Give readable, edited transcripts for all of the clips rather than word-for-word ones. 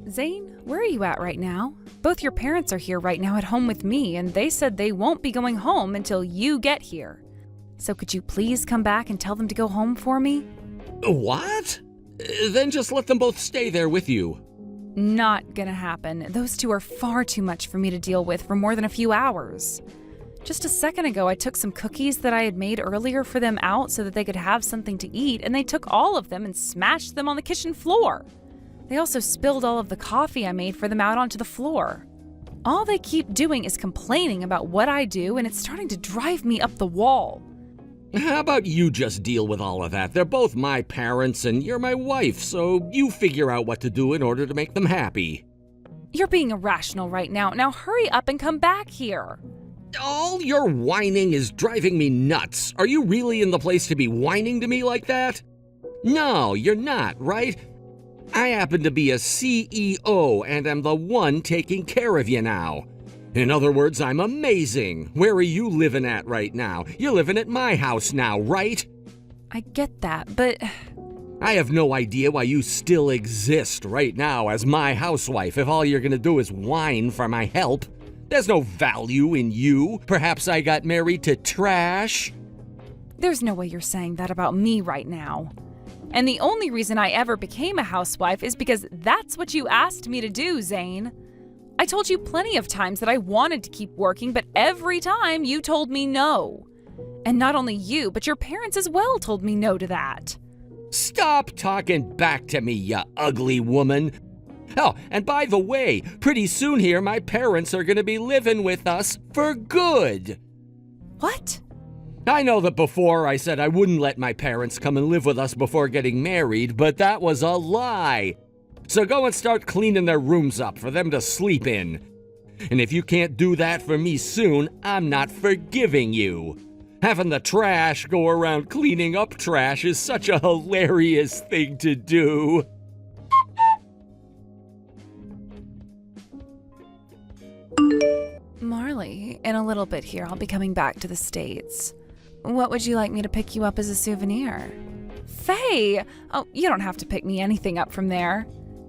Zane, where are you at right now? Both your parents are here right now at home with me, and they said they won't be going home until you get here. So could you please come back and tell them to go home for me? What? Then just let them both stay there with you. Not gonna happen. Those two are far too much for me to deal with for more than a few hours. Just a second ago, I took some cookies that I had made earlier for them out so that they could have something to eat, and they took all of them and smashed them on the kitchen floor. They also spilled all of the coffee I made for them out onto the floor. All they keep doing is complaining about what I do, and it's starting to drive me up the wall. How about you just deal with all of that? They're both my parents and you're my wife, so you figure out what to do in order to make them happy. You're being irrational right now. Now hurry up and come back here. All your whining is driving me nuts. Are you really in the place to be whining to me like that? No, you're not, right? I happen to be a CEO and am the one taking care of you now. In other words, I'm amazing. Where are you living at right now? You're living at my house now, right? I get that, but... I have no idea why you still exist right now as my housewife if all you're gonna do is whine for my help. There's no value in you. Perhaps I got married to trash? There's no way you're saying that about me right now. And the only reason I ever became a housewife is because that's what you asked me to do, Zane. I told you plenty of times that I wanted to keep working, but every time you told me no. And not only you, but your parents as well told me no to that. Stop talking back to me, you ugly woman. Oh, and by the way, pretty soon here my parents are going to be living with us for good. What? I know that before I said I wouldn't let my parents come and live with us before getting married, but that was a lie. So go and start cleaning their rooms up for them to sleep in. And if you can't do that for me soon, I'm not forgiving you. Having the trash go around cleaning up trash is such a hilarious thing to do. Marley, in a little bit here, I'll be coming back to the States. What would you like me to pick you up as a souvenir? Faye! Oh, you don't have to pick me anything up from there.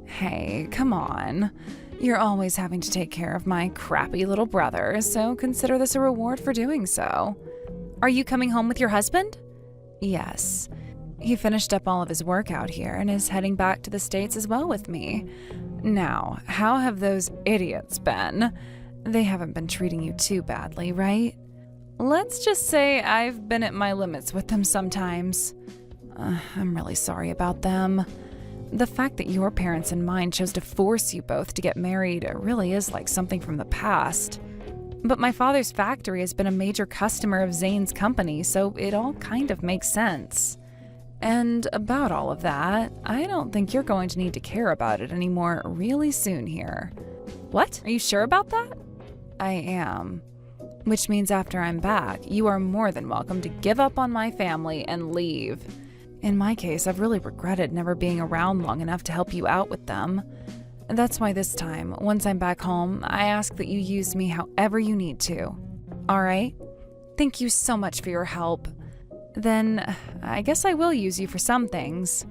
Hey, come on. You're always having to take care of my crappy little brother, so consider this a reward for doing so. Are you coming home with your husband? Yes. He finished up all of his work out here and is heading back to the States as well with me. Now, how have those idiots been? They haven't been treating you too badly, right? Let's just say I've been at my limits with them sometimes. I'm really sorry about them. The fact that your parents and mine chose to force you both to get married really is like something from the past. But my father's factory has been a major customer of Zane's company, so it all kind of makes sense. And about all of that, I don't think you're going to need to care about it anymore really soon here. What? Are you sure about that? I am. Which means after I'm back, you are more than welcome to give up on my family and leave. In my case, I've really regretted never being around long enough to help you out with them. That's why this time, once I'm back home, I ask that you use me however you need to. All right? Thank you so much for your help. Then, I guess I will use you for some things.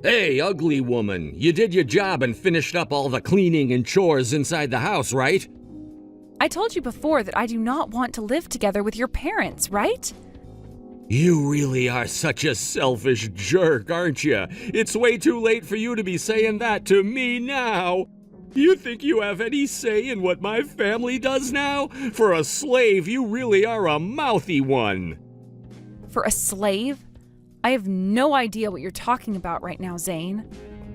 Hey, ugly woman, you did your job and finished up all the cleaning and chores inside the house, right? I told you before that I do not want to live together with your parents, right? You really are such a selfish jerk, aren't you? It's way too late for you to be saying that to me now. You think you have any say in what my family does now? For a slave, you really are a mouthy one. For a slave? I have no idea what you're talking about right now, Zane.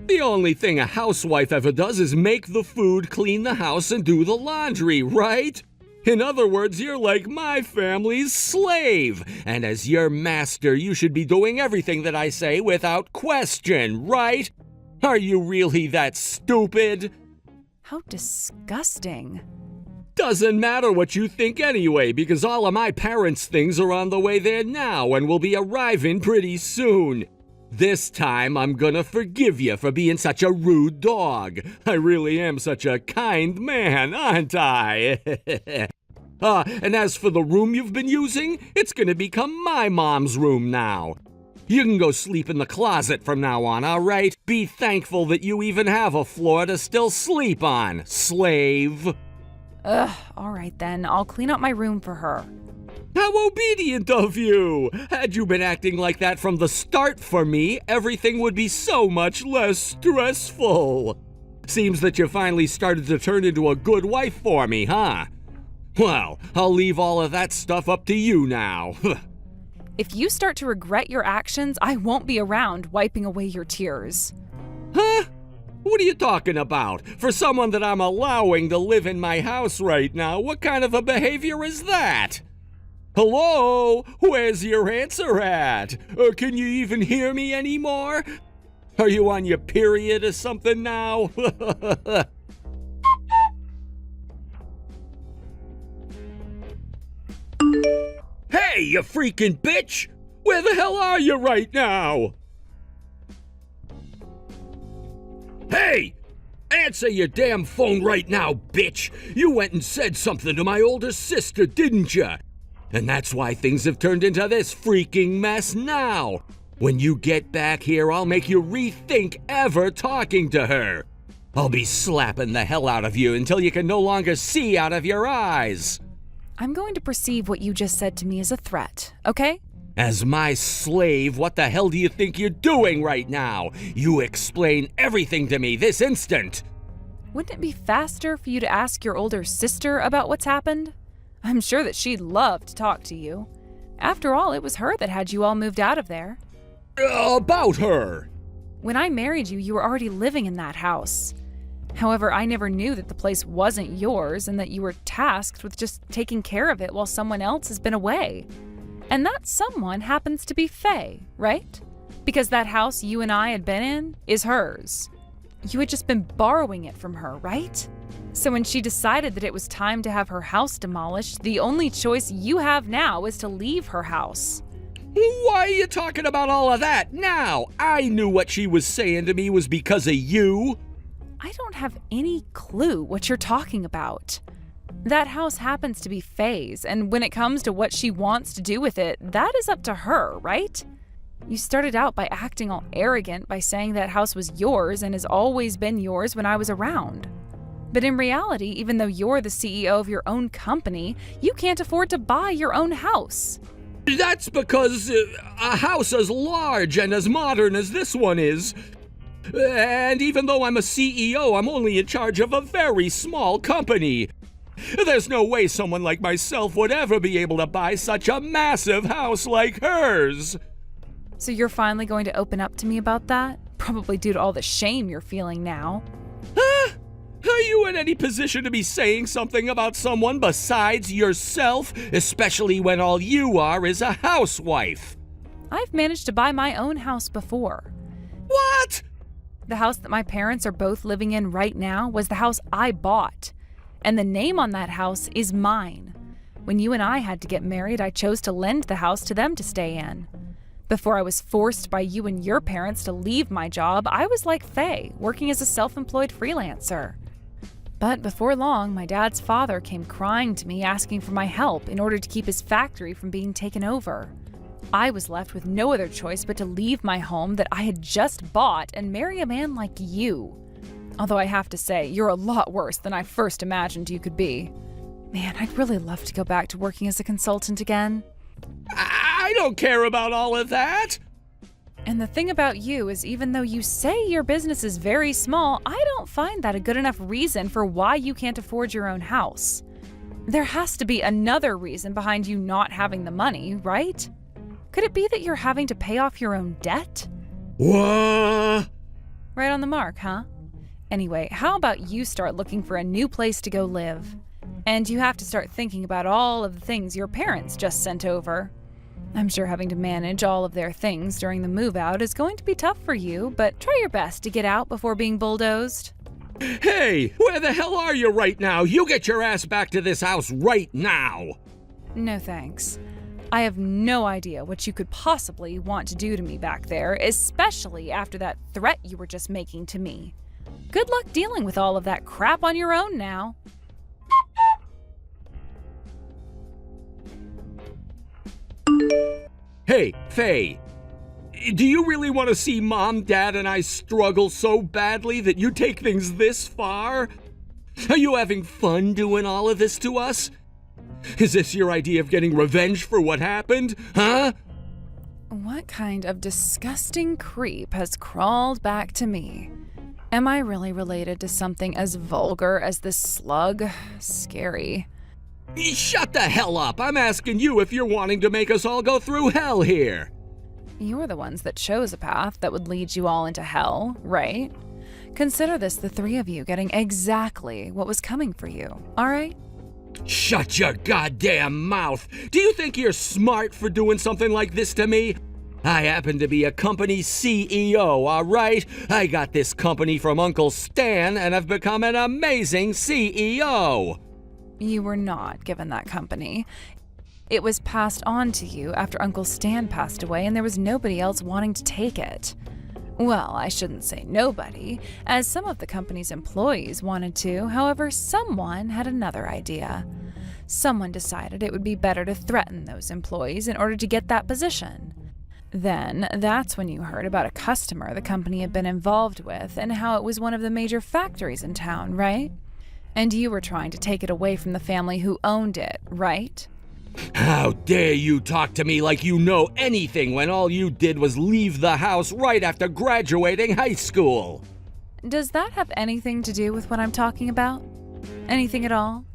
The only thing a housewife ever does is make the food, clean the house, and do the laundry, right? In other words, you're like my family's slave. And as your master, you should be doing everything that I say without question, right? Are you really that stupid? How disgusting. Doesn't matter what you think anyway, because all of my parents' things are on the way there now and will be arriving pretty soon. This time, I'm gonna forgive you for being such a rude dog. I really am such a kind man, aren't I? And as for the room you've been using, it's gonna become my mom's room now. You can go sleep in the closet from now on, all right? Be thankful that you even have a floor to still sleep on, slave. Ugh, all right then. I'll clean up my room for her. How obedient of you! Had you been acting like that from the start for me, everything would be so much less stressful. Seems that you finally started to turn into a good wife for me, huh? Well, I'll leave all of that stuff up to you now. If you start to regret your actions, I won't be around wiping away your tears. Huh? What are you talking about? For someone that I'm allowing to live in my house right now, what kind of a behavior is that? Hello? Where's your answer at? Can you even hear me anymore? Are you on your period or something now? Hey, you freaking bitch! Where the hell are you right now? Hey! Answer your damn phone right now, bitch! You went and said something to my older sister, didn't you? And that's why things have turned into this freaking mess now. When you get back here, I'll make you rethink ever talking to her. I'll be slapping the hell out of you until you can no longer see out of your eyes. I'm going to perceive what you just said to me as a threat, okay? As my slave, what the hell do you think you're doing right now? You explain everything to me this instant. Wouldn't it be faster for you to ask your older sister about what's happened? I'm sure that she'd love to talk to you. After all, it was her that had you all moved out of there. About her? When I married you, you were already living in that house. However, I never knew that the place wasn't yours and that you were tasked with just taking care of it while someone else has been away. And that someone happens to be Faye, right? Because that house you and I had been in is hers. You had just been borrowing it from her, right? So when she decided that it was time to have her house demolished, the only choice you have now is to leave her house. Why are you talking about all of that now? I knew what she was saying to me was because of you. I don't have any clue what you're talking about. That house happens to be Faye's, and when it comes to what she wants to do with it, that is up to her, right? You started out by acting all arrogant by saying that house was yours and has always been yours when I was around. But in reality, even though you're the CEO of your own company, you can't afford to buy your own house. That's because a house as large and as modern as this one is. And even though I'm a CEO, I'm only in charge of a very small company. There's no way someone like myself would ever be able to buy such a massive house like hers. So you're finally going to open up to me about that? Probably due to all the shame you're feeling now. Huh? Are you in any position to be saying something about someone besides yourself, especially when all you are is a housewife? I've managed to buy my own house before. What? The house that my parents are both living in right now was the house I bought. And the name on that house is mine. When you and I had to get married, I chose to lend the house to them to stay in. Before I was forced by you and your parents to leave my job, I was like Faye, working as a self-employed freelancer. But before long, my dad's father came crying to me asking for my help in order to keep his factory from being taken over. I was left with no other choice but to leave my home that I had just bought and marry a man like you. Although I have to say, you're a lot worse than I first imagined you could be. Man, I'd really love to go back to working as a consultant again. I don't care about all of that. And the thing about you is even though you say your business is very small, I don't find that a good enough reason for why you can't afford your own house. There has to be another reason behind you not having the money, right? Could it be that you're having to pay off your own debt? What? Right on the mark, huh? Anyway, how about you start looking for a new place to go live? And you have to start thinking about all of the things your parents just sent over. I'm sure having to manage all of their things during the move out is going to be tough for you, but try your best to get out before being bulldozed. Hey, where the hell are you right now? You get your ass back to this house right now. No thanks. I have no idea what you could possibly want to do to me back there, especially after that threat you were just making to me. Good luck dealing with all of that crap on your own now. Hey, Faye. Do you really want to see Mom, Dad, and I struggle so badly that you take things this far? Are you having fun doing all of this to us? Is this your idea of getting revenge for what happened, huh? What kind of disgusting creep has crawled back to me? Am I really related to something as vulgar as this slug? Scary. Shut the hell up! I'm asking you if you're wanting to make us all go through hell here. You're the ones that chose a path that would lead you all into hell, right? Consider this the three of you getting exactly what was coming for you, all right? Shut your goddamn mouth! Do you think you're smart for doing something like this to me? I happen to be a company CEO, all right? I got this company from Uncle Stan and I've become an amazing CEO! You were not given that company. It was passed on to you after Uncle Stan passed away and there was nobody else wanting to take it. Well, I shouldn't say nobody, as some of the company's employees wanted to. However, someone had another idea. Someone decided it would be better to threaten those employees in order to get that position. Then, that's when you heard about a customer the company had been involved with and how it was one of the major factories in town, right? And you were trying to take it away from the family who owned it, right? How dare you talk to me like you know anything when all you did was leave the house right after graduating high school? Does that have anything to do with what I'm talking about? Anything at all?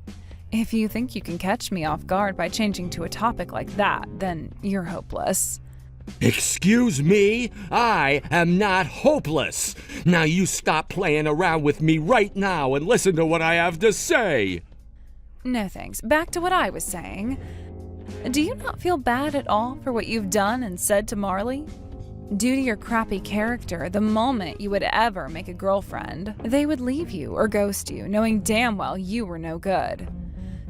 If you think you can catch me off guard by changing to a topic like that, then you're hopeless. Excuse me? I am not hopeless. Now you stop playing around with me right now and listen to what I have to say. No thanks. Back to what I was saying. Do you not feel bad at all for what you've done and said to Marley? Due to your crappy character, the moment you would ever make a girlfriend, they would leave you or ghost you, knowing damn well you were no good.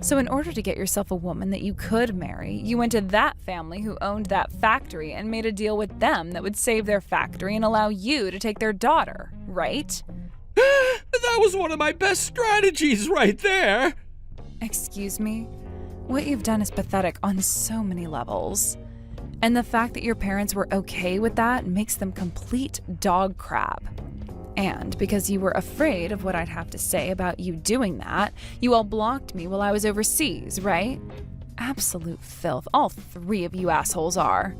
So in order to get yourself a woman that you could marry, you went to that family who owned that factory and made a deal with them that would save their factory and allow you to take their daughter, right? That was one of my best strategies right there. Excuse me? What you've done is pathetic on so many levels. And the fact that your parents were okay with that makes them complete dog crap. And because you were afraid of what I'd have to say about you doing that, you all blocked me while I was overseas, right? Absolute filth, all three of you assholes are.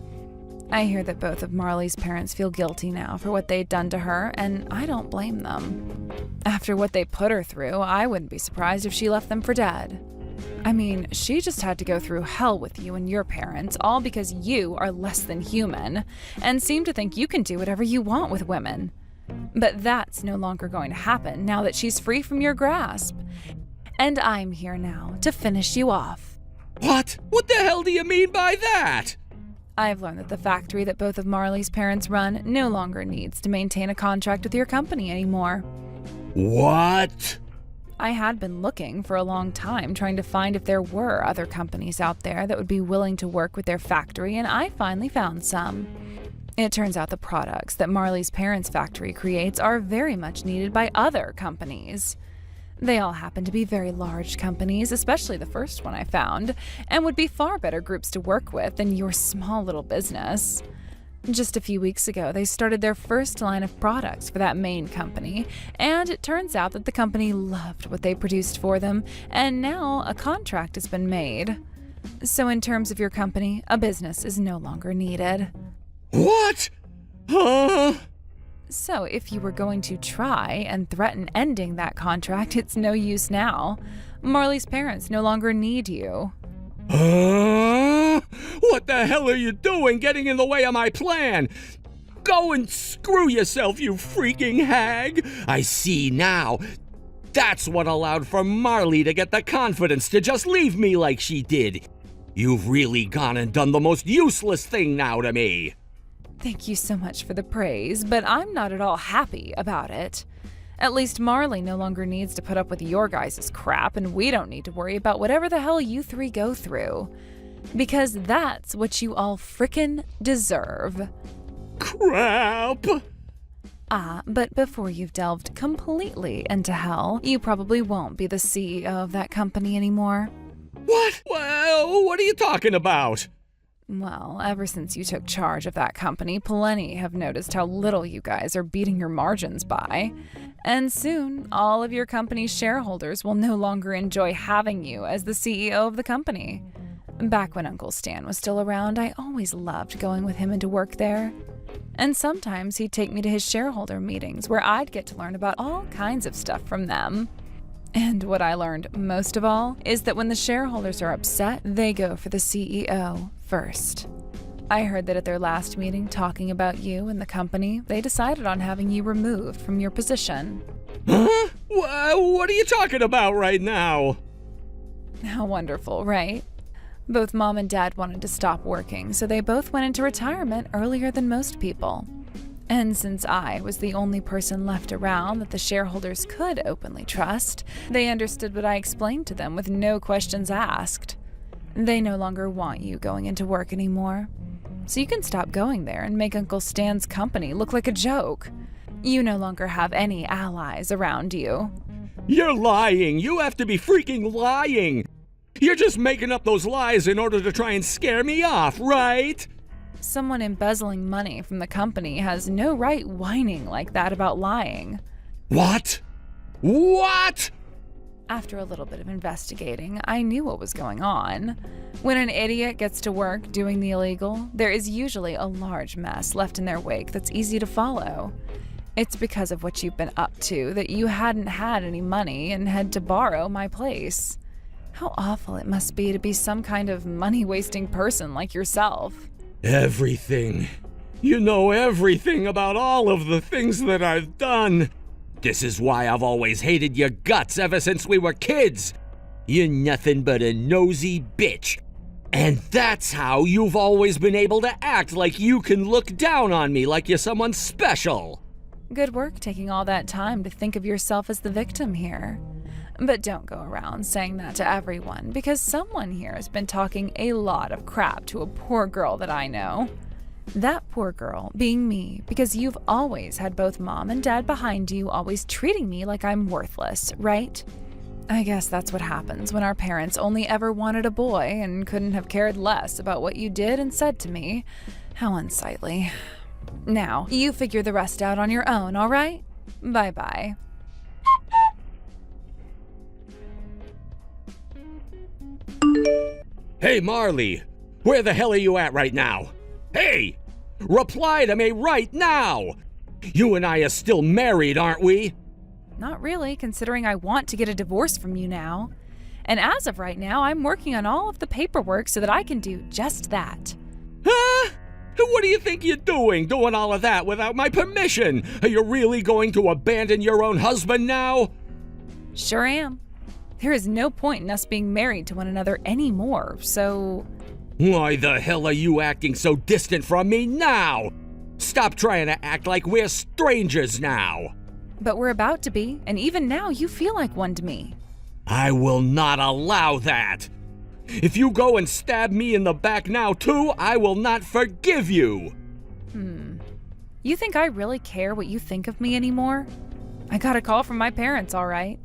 I hear that both of Marley's parents feel guilty now for what they'd done to her, and I don't blame them. After what they put her through, I wouldn't be surprised if she left them for dead. I mean, she just had to go through hell with you and your parents, all because you are less than human, and seem to think you can do whatever you want with women. But that's no longer going to happen now that she's free from your grasp. And I'm here now to finish you off. What? What the hell do you mean by that? I've learned that the factory that both of Marley's parents run no longer needs to maintain a contract with your company anymore. What? I had been looking for a long time trying to find if there were other companies out there that would be willing to work with their factory, and I finally found some. It turns out the products that Marley's parents' factory creates are very much needed by other companies. They all happen to be very large companies, especially the first one I found, and would be far better groups to work with than your small little business. Just a few weeks ago, they started their first line of products for that main company, and it turns out that the company loved what they produced for them, and now a contract has been made. So in terms of your company, a business is no longer needed. What? Huh? So if you were going to try and threaten ending that contract, it's no use now. Marley's parents no longer need you. What the hell are you doing getting in the way of my plan? Go and screw yourself, you freaking hag! I see now. That's what allowed for Marley to get the confidence to just leave me like she did. You've really gone and done the most useless thing now to me. Thank you so much for the praise, but I'm not at all happy about it. At least Marley no longer needs to put up with your guys' crap, and we don't need to worry about whatever the hell you three go through. Because that's what you all frickin' deserve. Crap! But before you've delved completely into hell, you probably won't be the CEO of that company anymore. What? Well, what are you talking about? Well, ever since you took charge of that company, plenty have noticed how little you guys are beating your margins by. And soon, all of your company's shareholders will no longer enjoy having you as the CEO of the company. Back when Uncle Stan was still around, I always loved going with him into work there. And sometimes he'd take me to his shareholder meetings where I'd get to learn about all kinds of stuff from them. And what I learned most of all is that when the shareholders are upset, they go for the CEO first. I heard that at their last meeting talking about you and the company, they decided on having you removed from your position. Huh? What are you talking about right now? How wonderful, right? Both Mom and Dad wanted to stop working, so they both went into retirement earlier than most people. And since I was the only person left around that the shareholders could openly trust, they understood what I explained to them with no questions asked. They no longer want you going into work anymore. So you can stop going there and make Uncle Stan's company look like a joke. You no longer have any allies around you. You're lying! You have to be freaking lying! You're just making up those lies in order to try and scare me off, right? Someone embezzling money from the company has no right whining like that about lying. What? What? After a little bit of investigating, I knew what was going on. When an idiot gets to work doing the illegal, there is usually a large mess left in their wake that's easy to follow. It's because of what you've been up to that you hadn't had any money and had to borrow my place. How awful it must be to be some kind of money-wasting person like yourself. Everything. You know everything about all of the things that I've done. This is why I've always hated your guts ever since we were kids. You're nothing but a nosy bitch. And that's how you've always been able to act like you can look down on me like you're someone special. Good work taking all that time to think of yourself as the victim here. But don't go around saying that to everyone, because someone here has been talking a lot of crap to a poor girl that I know. That poor girl being me, because you've always had both Mom and Dad behind you, always treating me like I'm worthless, right? I guess that's what happens when our parents only ever wanted a boy and couldn't have cared less about what you did and said to me. How unsightly. Now, you figure the rest out on your own, all right? Bye-bye. Hey, Marley, where the hell are you at right now? Hey, reply to me right now! You and I are still married, aren't we? Not really, considering I want to get a divorce from you now. And as of right now, I'm working on all of the paperwork so that I can do just that. Huh? What do you think you're doing all of that without my permission? Are you really going to abandon your own husband now? Sure am. There is no point in us being married to one another anymore, so... Why the hell are you acting so distant from me now? Stop trying to act like we're strangers now. But we're about to be, and even now you feel like one to me. I will not allow that. If you go and stab me in the back now too, I will not forgive you. You think I really care what you think of me anymore? I got a call from my parents, all right.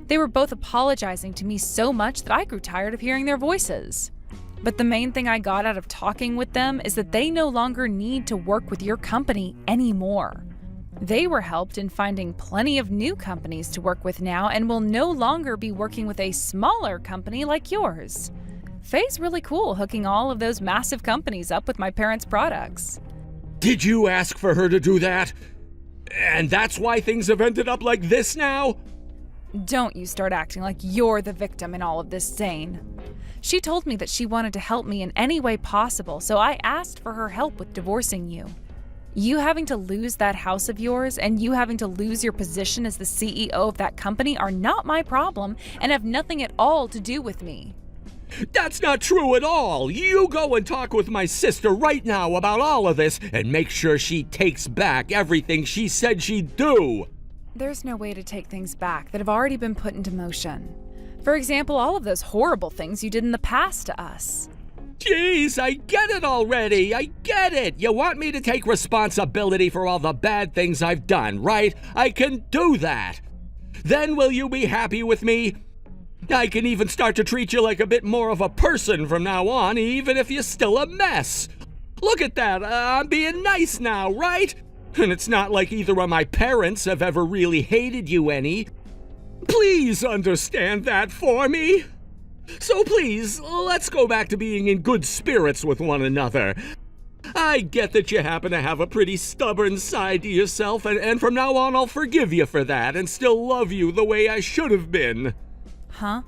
They were both apologizing to me so much that I grew tired of hearing their voices. But the main thing I got out of talking with them is that they no longer need to work with your company anymore. They were helped in finding plenty of new companies to work with now and will no longer be working with a smaller company like yours. Faye's really cool hooking all of those massive companies up with my parents' products. Did you ask for her to do that? And that's why things have ended up like this now? Don't you start acting like you're the victim in all of this, Zane. She told me that she wanted to help me in any way possible, so I asked for her help with divorcing you. You having to lose that house of yours and you having to lose your position as the CEO of that company are not my problem and have nothing at all to do with me. That's not true at all. You go and talk with my sister right now about all of this and make sure she takes back everything she said she'd do. There's no way to take things back that have already been put into motion. For example, all of those horrible things you did in the past to us. Jeez, I get it already. I get it. You want me to take responsibility for all the bad things I've done, right? I can do that. Then will you be happy with me? I can even start to treat you like a bit more of a person from now on, even if you're still a mess. Look at that, I'm being nice now, right? And it's not like either of my parents have ever really hated you any. Please understand that for me. So please, let's go back to being in good spirits with one another. I get that you happen to have a pretty stubborn side to yourself, and from now on I'll forgive you for that and still love you the way I should have been. Huh?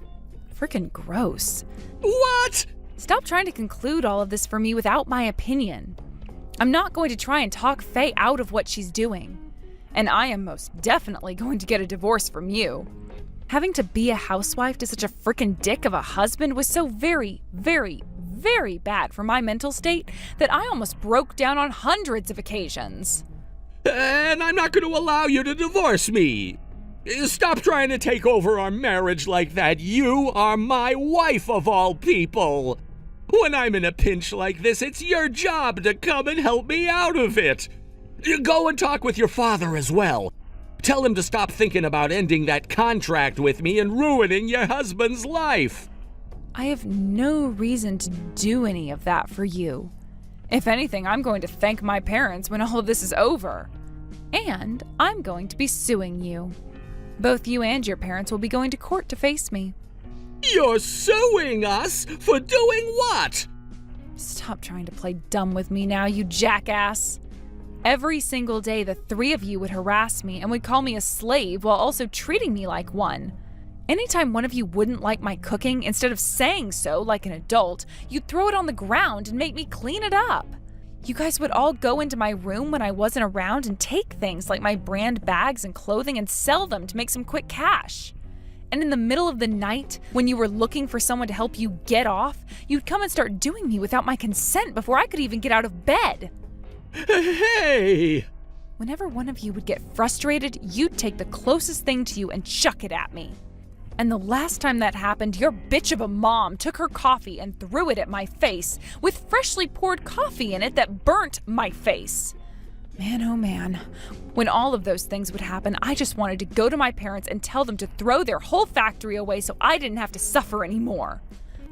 Frickin' gross. What? Stop trying to conclude all of this for me without my opinion. I'm not going to try and talk Faye out of what she's doing. And I am most definitely going to get a divorce from you. Having to be a housewife to such a frickin' dick of a husband was so very, very, very bad for my mental state that I almost broke down on hundreds of occasions. And I'm not going to allow you to divorce me. Stop trying to take over our marriage like that. You are my wife of all people. When I'm in a pinch like this, it's your job to come and help me out of it. Go and talk with your father as well. Tell him to stop thinking about ending that contract with me and ruining your husband's life. I have no reason to do any of that for you. If anything, I'm going to thank my parents when all of this is over. And I'm going to be suing you. Both you and your parents will be going to court to face me. You're suing us for doing what? Stop trying to play dumb with me now, you jackass. Every single day, the three of you would harass me and would call me a slave while also treating me like one. Anytime one of you wouldn't like my cooking, instead of saying so like an adult, you'd throw it on the ground and make me clean it up. You guys would all go into my room when I wasn't around and take things like my brand bags and clothing and sell them to make some quick cash. And in the middle of the night, when you were looking for someone to help you get off, you'd come and start doing me without my consent before I could even get out of bed. Hey! Whenever one of you would get frustrated, you'd take the closest thing to you and chuck it at me. And the last time that happened, your bitch of a mom took her coffee and threw it at my face with freshly poured coffee in it that burnt my face. Man, oh man. When all of those things would happen, I just wanted to go to my parents and tell them to throw their whole factory away so I didn't have to suffer anymore.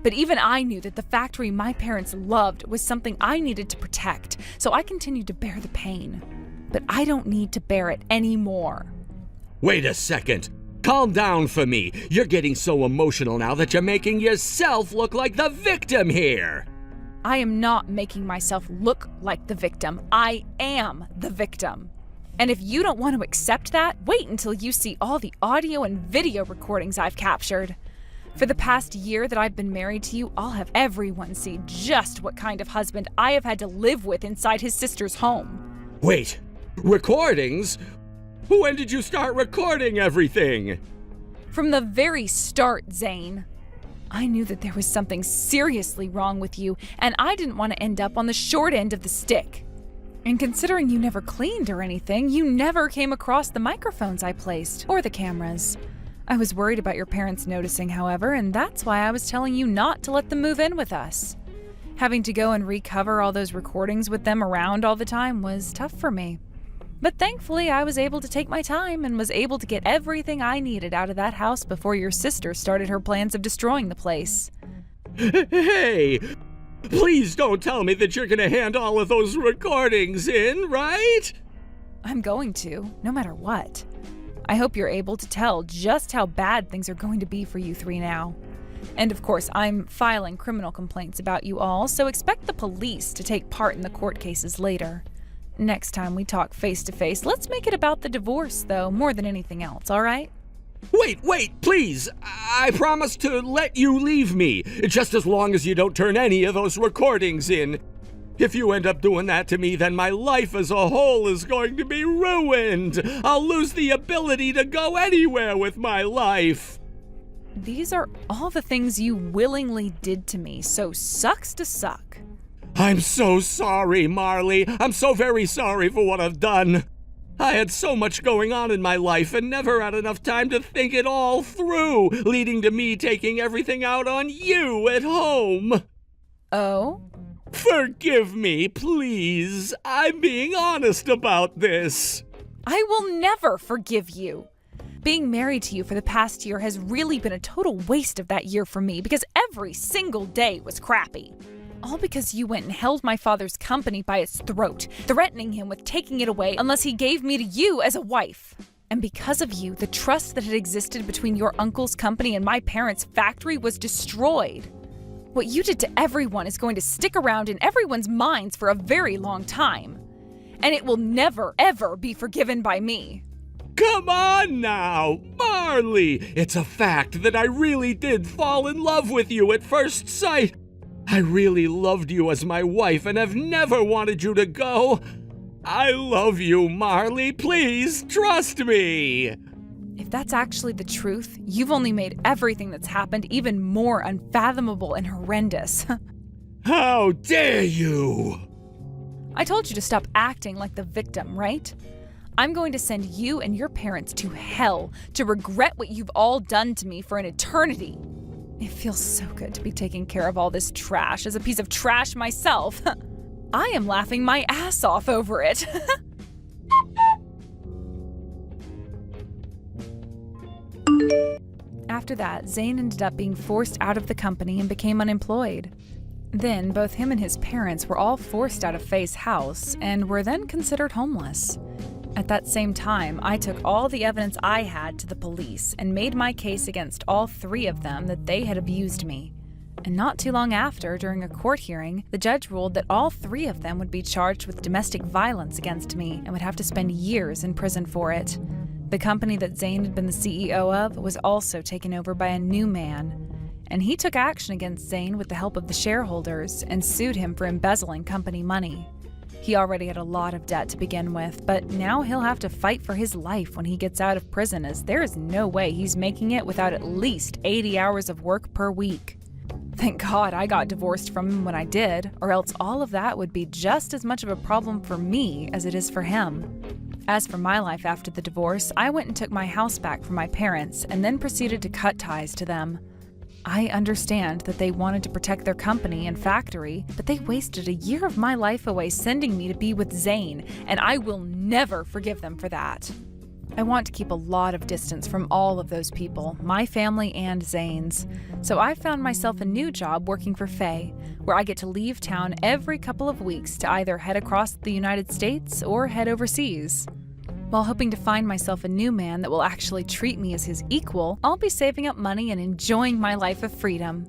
But even I knew that the factory my parents loved was something I needed to protect, so I continued to bear the pain. But I don't need to bear it anymore. Wait a second. Calm down for me. You're getting so emotional now that you're making yourself look like the victim here. I am not making myself look like the victim. I am the victim. And if you don't want to accept that, wait until you see all the audio and video recordings I've captured. For the past year that I've been married to you, I'll have everyone see just what kind of husband I have had to live with inside his sister's home. Wait, recordings? When did you start recording everything? From the very start, Zane. I knew that there was something seriously wrong with you, and I didn't want to end up on the short end of the stick. And considering you never cleaned or anything, you never came across the microphones I placed, or the cameras. I was worried about your parents noticing, however, and that's why I was telling you not to let them move in with us. Having to go and recover all those recordings with them around all the time was tough for me. But thankfully, I was able to take my time and was able to get everything I needed out of that house before your sister started her plans of destroying the place. Hey! Please don't tell me that you're gonna hand all of those recordings in, right? I'm going to, no matter what. I hope you're able to tell just how bad things are going to be for you three now. And of course, I'm filing criminal complaints about you all, so expect the police to take part in the court cases later. Next time we talk face to face, let's make it about the divorce, though, more than anything else, all right? Wait, please. I promise to let you leave me, just as long as you don't turn any of those recordings in. If you end up doing that to me, then my life as a whole is going to be ruined. I'll lose the ability to go anywhere with my life. These are all the things you willingly did to me, so sucks to suck. I'm so sorry, Marley. I'm so very sorry for what I've done. I had so much going on in my life and never had enough time to think it all through, leading to me taking everything out on you at home. Oh? Forgive me, please. I'm being honest about this. I will never forgive you. Being married to you for the past year has really been a total waste of that year for me because every single day was crappy. All because you went and held my father's company by its throat, threatening him with taking it away unless he gave me to you as a wife. And because of you, the trust that had existed between your uncle's company and my parents' factory was destroyed. What you did to everyone is going to stick around in everyone's minds for a very long time. And it will never, ever be forgiven by me. Come on now, Marley! It's a fact that I really did fall in love with you at first sight. I really loved you as my wife and have never wanted you to go. I love you, Marley. Please trust me. If that's actually the truth, you've only made everything that's happened even more unfathomable and horrendous. How dare you! I told you to stop acting like the victim, right? I'm going to send you and your parents to hell to regret what you've all done to me for an eternity. It feels so good to be taking care of all this trash as a piece of trash myself. I am laughing my ass off over it. After that, Zane ended up being forced out of the company and became unemployed. Then, both him and his parents were all forced out of Faye's house and were then considered homeless. At that same time, I took all the evidence I had to the police and made my case against all three of them that they had abused me. And not too long after, during a court hearing, the judge ruled that all three of them would be charged with domestic violence against me and would have to spend years in prison for it. The company that Zane had been the CEO of was also taken over by a new man. And he took action against Zane with the help of the shareholders and sued him for embezzling company money. He already had a lot of debt to begin with, but now he'll have to fight for his life when he gets out of prison, as there is no way he's making it without at least 80 hours of work per week. Thank God I got divorced from him when I did, or else all of that would be just as much of a problem for me as it is for him. As for my life after the divorce, I went and took my house back from my parents and then proceeded to cut ties to them. I understand that they wanted to protect their company and factory, but they wasted a year of my life away sending me to be with Zane, and I will never forgive them for that. I want to keep a lot of distance from all of those people, my family and Zane's. So I found myself a new job working for Faye, where I get to leave town every couple of weeks to either head across the United States or head overseas. While hoping to find myself a new man that will actually treat me as his equal, I'll be saving up money and enjoying my life of freedom.